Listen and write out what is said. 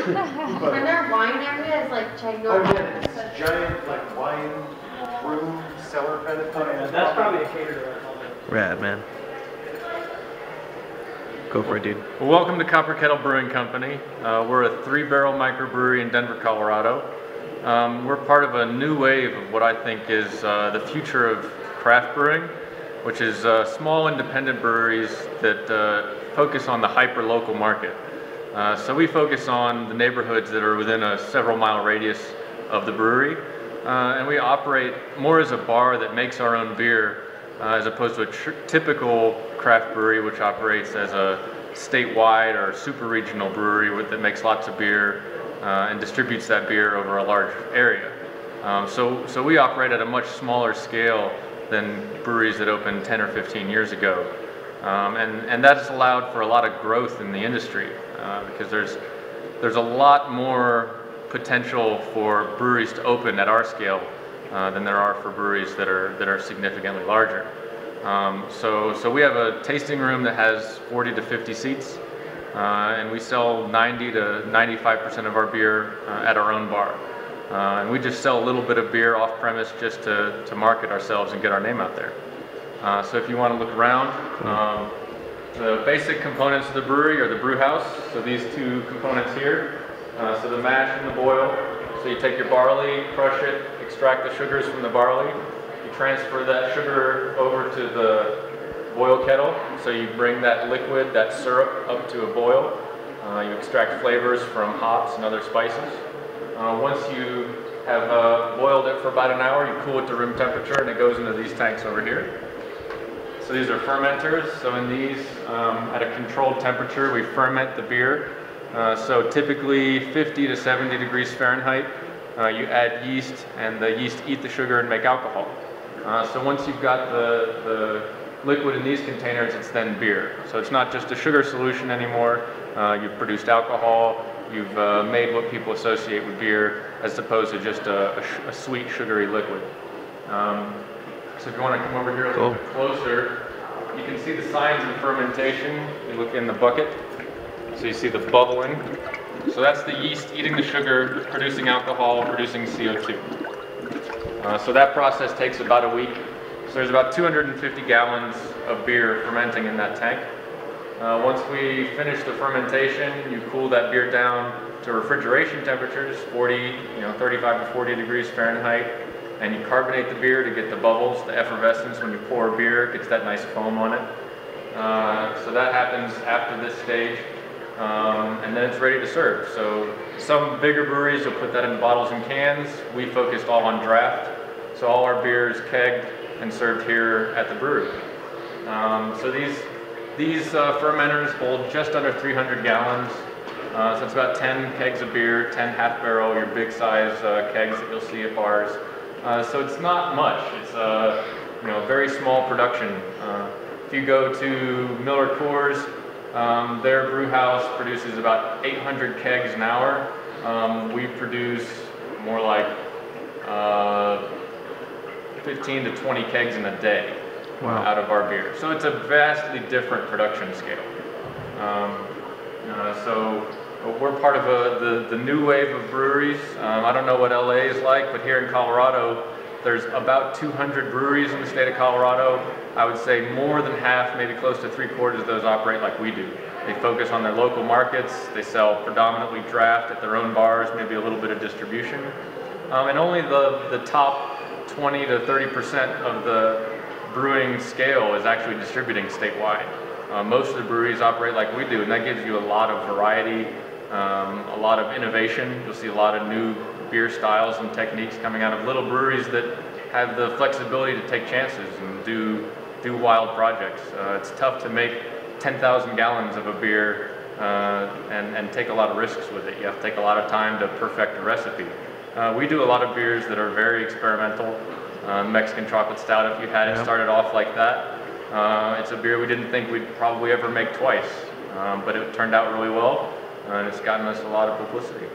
And their wine area is like ginormous. Oh yeah, it's giant like wine room cellar kind of thing. Oh yeah, that's probably a caterer. Rad, man. Go for it, dude. Well, welcome to Copper Kettle Brewing Company. We're a 3-barrel microbrewery in Denver, Colorado. We're part of a new wave of what I think is the future of craft brewing, which is small independent breweries that focus on the hyper-local market. So we focus on the neighborhoods that are within a several-mile radius of the brewery, and we operate more as a bar that makes our own beer as opposed to a typical craft brewery which operates as a statewide or super regional brewery that makes lots of beer and distributes that beer over a large area. So we operate at a much smaller scale than breweries that opened 10 or 15 years ago. And that's allowed for a lot of growth in the industry because there's a lot more potential for breweries to open at our scale than there are for breweries that are significantly larger. So we have a tasting room that has 40 to 50 seats, and we sell 90 to 95% of our beer at our own bar. And we just sell a little bit of beer off premise just to market ourselves and get our name out there. So if you want to look around, the basic components of the brewery are the brew house. So these two components here, so the mash and the boil. So you take your barley, crush it, extract the sugars from the barley. You transfer that sugar over to the boil kettle. So you bring that liquid, that syrup, up to a boil. You extract flavors from hops and other spices. Once you have boiled it for about an hour, you cool it to room temperature and it goes into these tanks over here. So these are fermenters. So in these, at a controlled temperature, we ferment the beer. So typically 50 to 70 degrees Fahrenheit. You add yeast, and the yeast eat the sugar and make alcohol. So once you've got the liquid in these containers, it's then beer. So it's not just a sugar solution anymore. You've produced alcohol. You've made what people associate with beer, as opposed to just a sweet, sugary liquid. So if you want to come over here a little bit closer, you can see the signs of fermentation. You look in the bucket. So you see the bubbling. So that's the yeast eating the sugar, producing alcohol, producing CO2. So that process takes about a week. So there's about 250 gallons of beer fermenting in that tank. Once we finish the fermentation, you cool that beer down to refrigeration temperatures, 35 to 40 degrees Fahrenheit, and you carbonate the beer to get the bubbles, the effervescence. When you pour beer, it gets that nice foam on it. So that happens after this stage. And then it's ready to serve. So some bigger breweries will put that in bottles and cans. We focused all on draft. So all our beer is kegged and served here at the brewery. So these fermenters hold just under 300 gallons. So it's about 10 kegs of beer, 10 half barrel, your big size kegs that you'll see at bars. So it's not much. It's very small production. If you go to Miller Coors, their brew house produces about 800 kegs an hour. We produce more like 15 to 20 kegs in a day out of our beer. So it's a vastly different production scale. So we're part of the new wave of breweries. I don't know what LA is like, but here in Colorado, there's about 200 breweries in the state of Colorado. I would say more than half, maybe close to 3/4 of those operate like we do. They focus on their local markets. They sell predominantly draft at their own bars, maybe a little bit of distribution. And only the top 20 to 30% of the brewing scale is actually distributing statewide. Most of the breweries operate like we do, and that gives you a lot of variety, a lot of innovation. You'll see a lot of new beer styles and techniques coming out of little breweries that have the flexibility to take chances and do wild projects. It's tough to make 10,000 gallons of a beer and take a lot of risks with it. You have to take a lot of time to perfect a recipe. We do a lot of beers that are very experimental. Mexican chocolate stout, if you had it, started off like that. It's a beer we didn't think we'd probably ever make twice, but it turned out really well, and it's gotten us a lot of publicity.